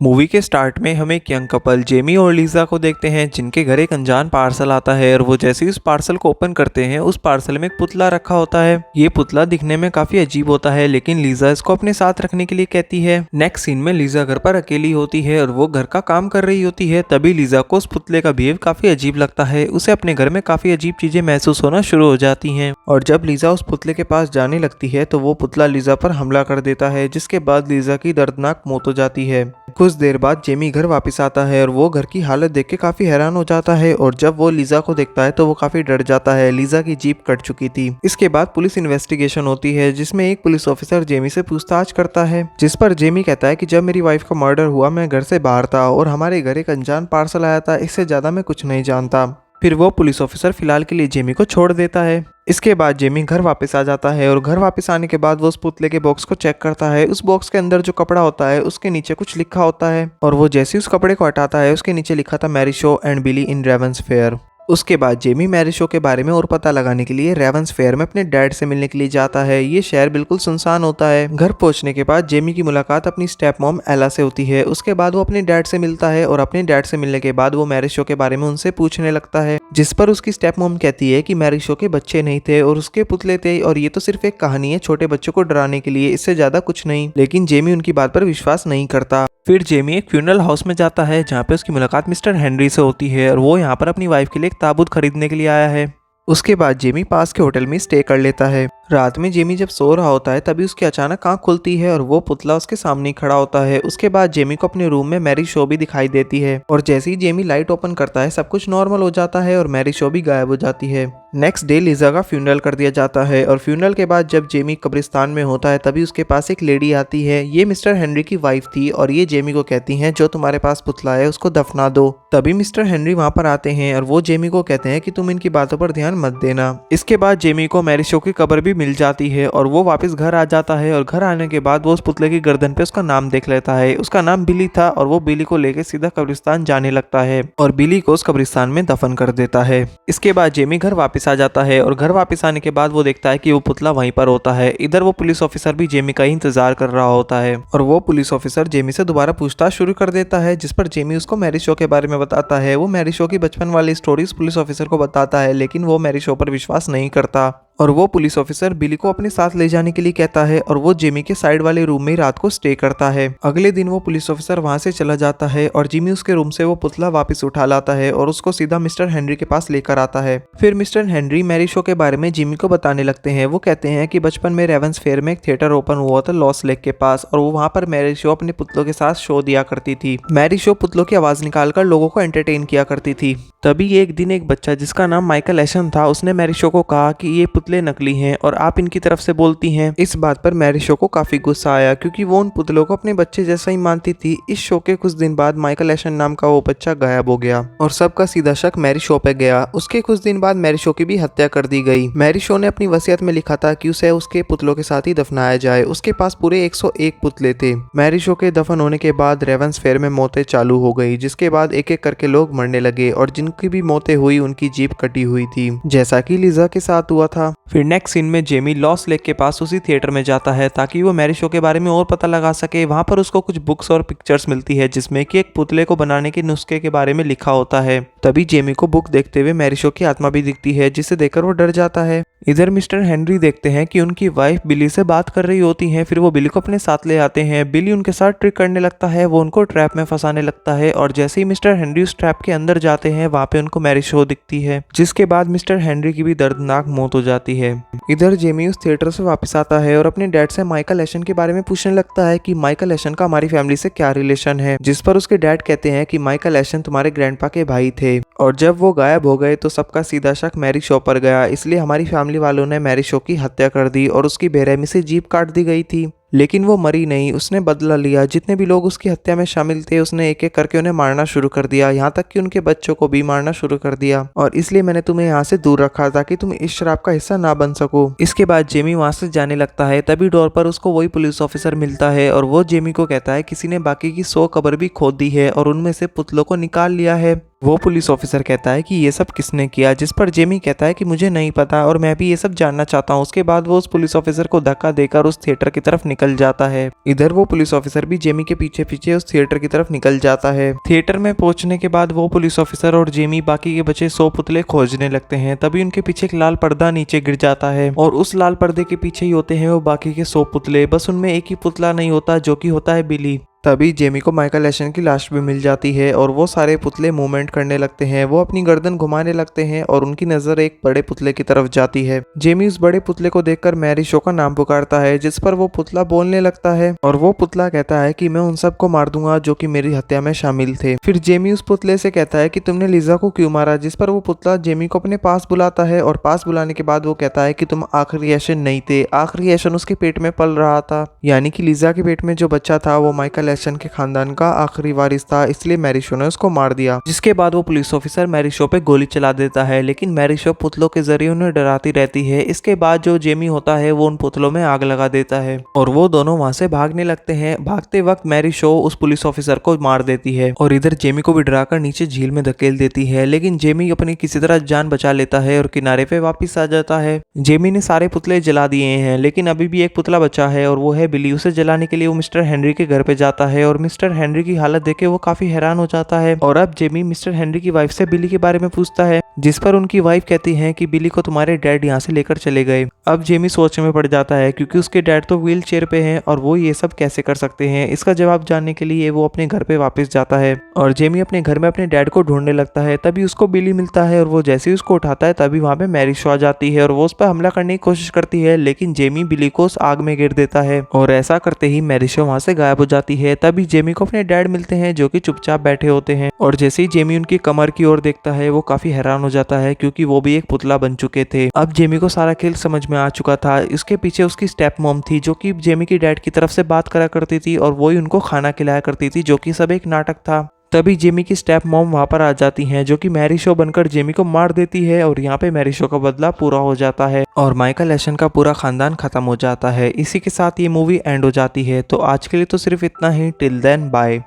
Movie के start में हम एक यंग कपल जेमी और लीजा को देखते हैं जिनके घर एक अनजान पार्सल आता है और वो जैसे ही उस पार्सल को ओपन करते हैं उस पार्सल में एक पुतला रखा होता है। ये पुतला दिखने में काफी अजीब होता है लेकिन लीजा इसको अपने साथ रखने के लिए कहती है। नेक्स्ट सीन में लीजा घर पर अकेली होती है और वो घर का काम कर रही होती है। तभी लीजा को उस पुतले का बिहेव काफी अजीब लगता है। उसे अपने घर में काफी अजीब चीजें महसूस होना शुरू हो जाती हैं और जब लीजा उस पुतले के पास जाने लगती है तो वो पुतला लीजा पर हमला कर देता है, जिसके बाद लीजा की दर्दनाक मौत हो जाती है। कुछ देर बाद जेमी घर वापस आता है और वो घर की हालत देख के काफी हैरान हो जाता है और जब वो लीजा को देखता है तो वो काफी डर जाता है। लीजा की जीप कट चुकी थी। इसके बाद पुलिस इन्वेस्टिगेशन होती है जिसमें एक पुलिस ऑफिसर जेमी से पूछताछ करता है, जिस पर जेमी कहता है कि जब मेरी वाइफ का मर्डर हुआ मैं घर से बाहर था और हमारे घर एक अनजान पार्सल आया था, इससे ज्यादा मैं कुछ नहीं जानता। फिर वो पुलिस ऑफिसर फिलहाल के लिए जेमी को छोड़ देता है। इसके बाद जेमी घर वापस आ जाता है और घर वापस आने के बाद वो उस पुतले के बॉक्स को चेक करता है। उस बॉक्स के अंदर जो कपड़ा होता है उसके नीचे कुछ लिखा होता है और वो जैसे ही उस कपड़े को हटाता है उसके नीचे लिखा था Mary Shaw and Billy in Ravens Fair. उसके बाद जेमी मैरी शो के बारे में और पता लगाने के लिए रेवंस फेयर में अपने डैड से मिलने के लिए जाता है। ये शहर बिल्कुल सुनसान होता है। घर पहुंचने के बाद जेमी की मुलाकात अपनी स्टेप मॉम एला से होती है। उसके बाद वो अपने डैड से मिलता है और अपने डैड से मिलने के बाद वो मैरी शो के बारे में उनसे पूछने लगता है, जिस पर उसकी स्टेप मॉम कहती है कि मैरी शो के बच्चे नहीं थे और उसके पुतले थे और ये तो सिर्फ एक कहानी है छोटे बच्चों को डराने के लिए, इससे ज्यादा कुछ नहीं। लेकिन जेमी उनकी बात पर विश्वास नहीं करता। फिर जेमी एक फ्यूनरल हाउस में जाता है जहाँ पे उसकी मुलाकात मिस्टर हेनरी से होती है और वो यहाँ पर अपनी वाइफ के लिए एक ताबूत खरीदने के लिए आया है। उसके बाद जेमी पास के होटल में स्टे कर लेता है। रात में जेमी जब सो रहा होता है तभी उसकी अचानक आंख खुलती है और वो पुतला उसके सामने खड़ा होता है। उसके बाद जेमी को अपने रूम में मैरी शो भी दिखाई देती है और जैसे ही जेमी लाइट ओपन करता है सब कुछ नॉर्मल हो जाता है और मैरी शो भी गायब हो जाती है। नेक्स्ट डे लीजा का फ्यूनरल कर दिया जाता है और फ्यूनरल के बाद जब जेमी कब्रिस्तान में होता है तभी उसके पास एक लेडी आती है। ये मिस्टर हेनरी की वाइफ थी और ये जेमी को कहती हैं जो तुम्हारे पास पुतला है उसको दफना दो। तभी मिस्टर हेनरी वहां पर आते हैं और वो जेमी को कहते हैं कि तुम इनकी बातों पर ध्यान मत देना। इसके बाद जेमी को मैरी शो की कब्र भी मिल जाती है और वो वापस घर आ जाता है और घर आने के बाद वो उस पुतले की गर्दन पे उसका नाम देख लेता है। उसका नाम बिली था और वो बिली को लेकर सीधा कब्रिस्तान जाने लगता है और बिली को उस कब्रिस्तान में दफन कर देता है। इसके बाद जेमी घर वापस आ जाता है और घर वापस आने के बाद वो देखता है कि वो पुतला वहीं पर होता है। इधर वो पुलिस ऑफिसर भी जेमी का ही इंतजार कर रहा होता है और वो पुलिस ऑफिसर जेमी से दोबारा पूछताछ शुरू कर देता है, जिस पर जेमी उसको मैरी शो के बारे में बताता है। वो मैरी शो की बचपन वाली स्टोरीज पुलिस ऑफिसर को बताता है लेकिन वो मैरी शो पर विश्वास नहीं करता और वो पुलिस ऑफिसर बिली को अपने साथ ले जाने के लिए कहता है और वो जेमी के साइड वाले रूम में ही रात को स्टे करता है। अगले दिन वो पुलिस ऑफिसर वहां से चला जाता है और जेमी उसके रूम से वो पुतला वापस उठा लाता है और उसको सीधा मिस्टर हेनरी के पास लेकर आता है। फिर मिस्टर हेनरी मैरी शो के बारे में जेमी को बताने लगते हैं। वो कहते हैं कि बचपन में रेवंस फेयर में एक थिएटर ओपन हुआ था लॉस लेक के पास और वो वहां पर मैरी शो अपने पुतलों के साथ शो दिया करती थी। मैरी शो पुतलों की आवाज निकालकर लोगों को एंटरटेन किया करती थी। तभी एक दिन एक बच्चा जिसका नाम माइकल एशन था उसने मैरी शो को कहा कि ये पुतले नकली हैं और आप इनकी तरफ से बोलती हैं। इस बात पर मैरी शो को काफी गुस्सा आया क्योंकि वो उन पुतलों को अपने बच्चे जैसा ही मानती थी। इस शो के कुछ दिन बाद माइकल एशन नाम का वो बच्चा गायब हो गया और सबका सीधा शक मैरी शो पे गया। उसके कुछ दिन बाद मैरी शो की भी हत्या कर दी गई। मैरी शो ने अपनी वसीयत में लिखा था कि उसे उसके पुतलों के साथ ही दफनाया जाए। उसके पास पूरे 101 पुतले थे। मैरी शो के दफन होने के बाद रेवंस फेयर में मौतें चालू हो गई, जिसके बाद एक एक करके लोग मरने लगे और जिनकी भी मौतें हुई उनकी जीप कटी हुई थी, जैसा कि लीजा के साथ हुआ था। फिर नेक्स्ट सीन में जेमी लॉस लेक के पास उसी थिएटर में जाता है ताकि वो मैरी शो के बारे में और पता लगा सके। वहां पर उसको कुछ बुक्स और पिक्चर्स मिलती है जिसमें कि एक पुतले को बनाने के नुस्खे के बारे में लिखा होता है। तभी जेमी को बुक देखते हुए मैरी शो की आत्मा भी दिखती है, जिसे देखकर वो डर जाता है। इधर मिस्टर हेनरी देखते हैं कि उनकी वाइफ बिली से बात कर रही होती है। फिर वो बिली को अपने साथ ले आते हैं। बिली उनके साथ ट्रिक करने लगता है, वो उनको ट्रैप में फंसाने लगता है और जैसे ही मिस्टर हेनरी उस ट्रैप के अंदर जाते हैं वहां पे उनको मैरी शो दिखती है, जिसके बाद मिस्टर हेनरी की भी दर्दनाक मौत हो जाती है। इधर जेमी उस थिएटर से वापस आता है और अपने डैड से माइकल एशन के बारे में पूछने लगता है कि माइकल एशन का हमारी फैमिली से क्या रिलेशन है, जिस पर उसके डैड कहते हैं कि माइकल एशन तुम्हारे ग्रैंडपा के भाई थे और जब वो गायब हो गए तो सबका सीधा शक मैरी शो पर गया, इसलिए हमारी फैमिली वालों ने मैरी शो की हत्या कर दी और उसकी बेरहमी से जीभ काट दी गई थी। लेकिन वो मरी नहीं, उसने बदला लिया। जितने भी लोग उसकी हत्या में शामिल थे उसने एक एक करके उन्हें मारना शुरू कर दिया, यहाँ तक कि उनके बच्चों को भी मारना शुरू कर दिया और इसलिए मैंने तुम्हें यहाँ से दूर रखा ताकि तुम इस शराब का हिस्सा ना बन सको। इसके बाद जेमी वहां से जाने लगता है। तभी डोर पर उसको वही पुलिस ऑफिसर मिलता है और वो जेमी को कहता है किसी ने बाकी की 100 कब्र भी खोद दी है और उनमें से पुतलों को निकाल लिया है। वो पुलिस ऑफिसर कहता है कि ये सब किसने किया, जिस पर जेमी कहता है कि मुझे नहीं पता और मैं भी ये सब जानना चाहता हूँ। उसके बाद वो उस पुलिस ऑफिसर को धक्का देकर उस थिएटर की तरफ निकल जाता है। इधर वो पुलिस ऑफिसर भी जेमी के पीछे पीछे उस थिएटर की तरफ निकल जाता है। थिएटर में पहुंचने के बाद वो पुलिस ऑफिसर और जेमी बाकी के बचे 100 पुतले खोजने लगते हैं। तभी उनके पीछे एक लाल पर्दा नीचे गिर जाता है और उस लाल पर्दे के पीछे ही होते हैं वो बाकी के 100 पुतले। बस उनमें एक ही पुतला नहीं होता जो कि होता है बिली। तभी जेमी को माइकल एशन की लाश भी मिल जाती है और वो सारे पुतले मूवमेंट करने लगते हैं। वो अपनी गर्दन घुमाने लगते हैं और उनकी नजर एक बड़े पुतले की तरफ जाती है। जेमी उस बड़े पुतले को देखकर मैरी शो का नाम पुकारता है, जिस पर वो पुतला बोलने लगता है और वो पुतला कहता है कि मैं उन सबको मार दूंगा जो कि मेरी हत्या में शामिल थे। फिर जेमी उस पुतले से कहता है कि तुमने लिजा को क्यों मारा, जिस पर वो पुतला जेमी को अपने पास बुलाता है और पास बुलाने के बाद वो कहता है कि तुम आखिरी एशन नहीं थे। आखिरी एशन उसके पेट में पल रहा था, यानी कि लिजा के पेट में जो बच्चा था वो माइकल एशन के खानदान का आखिरी वारिस था, इसलिए मैरी शो ने उसको मार दिया। जिसके बाद वो पुलिस ऑफिसर मैरी शो पे गोली चला देता है, लेकिन मैरी शो पुतलों के जरिए उन्हें डराती रहती है। इसके बाद जो जेमी होता है वो उन पुतलों में आग लगा देता है और वो दोनों वहां से भागने लगते हैं। भागते वक्त मैरी शो उस पुलिस ऑफिसर को मार देती है और इधर जेमी को भी डराकर नीचे झील में धकेल देती है, लेकिन जेमी अपनी किसी तरह जान बचा लेता है और किनारे पे वापस आ जाता है। जेमी ने सारे पुतले जला दिए हैं, लेकिन अभी भी एक पुतला बचा है और वो है बिली। उसे जलाने के लिए वो मिस्टर हेनरी के घर पे जाता है और मिस्टर हेनरी की हालत देख के वो काफी हैरान हो जाता है। और अब जेमी मिस्टर हेनरी की वाइफ से बिली के बारे में पूछता है, जिस पर उनकी वाइफ कहती है कि बिली को तुम्हारे डैड यहाँ से लेकर चले गए। अब जेमी सोच में पड़ जाता है क्योंकि उसके डैड तो व्हील चेयर पे हैं और वो ये सब कैसे कर सकते हैं। इसका जवाब जानने के लिए वो अपने घर पे वापस जाता है और जेमी अपने घर में अपने डैड को ढूंढने लगता है। तभी उसको बिली मिलता है और वो जैसे ही उसको उठाता है तभी वहां पे मैरी शो आ जाती है और वो उस पर हमला करने की कोशिश करती है, लेकिन जेमी बिली को उस आग में गिर देता है और ऐसा करते ही मैरी शो वहां से गायब हो जाती है। तभी जेमी को अपने डैड मिलते हैं जो कि चुपचाप बैठे होते हैं और जैसे ही जेमी उनकी कमर की ओर देखता है वो काफी हैरान हो जाता है क्योंकि वो भी एक पुतला बन चुके थे। अब जेमी को सारा खेल समझ में आ चुका था। इसके पीछे उसकी स्टेप मॉम थी जो कि जेमी की डैड की तरफ से बात करा करती थी और वो ही उनको खाना खिलाया करती थी, जो कि सब एक नाटक था। तभी जेमी की स्टेप मॉम वहां पर आ जाती हैं जो कि मैरी शो बनकर जेमी को मार देती है और यहाँ पे मैरी शो का बदला पूरा हो जाता है और माइकल एशन का पूरा खानदान खत्म हो जाता है। इसी के साथ ये मूवी एंड हो जाती है। तो आज के लिए तो सिर्फ इतना ही। Till then bye.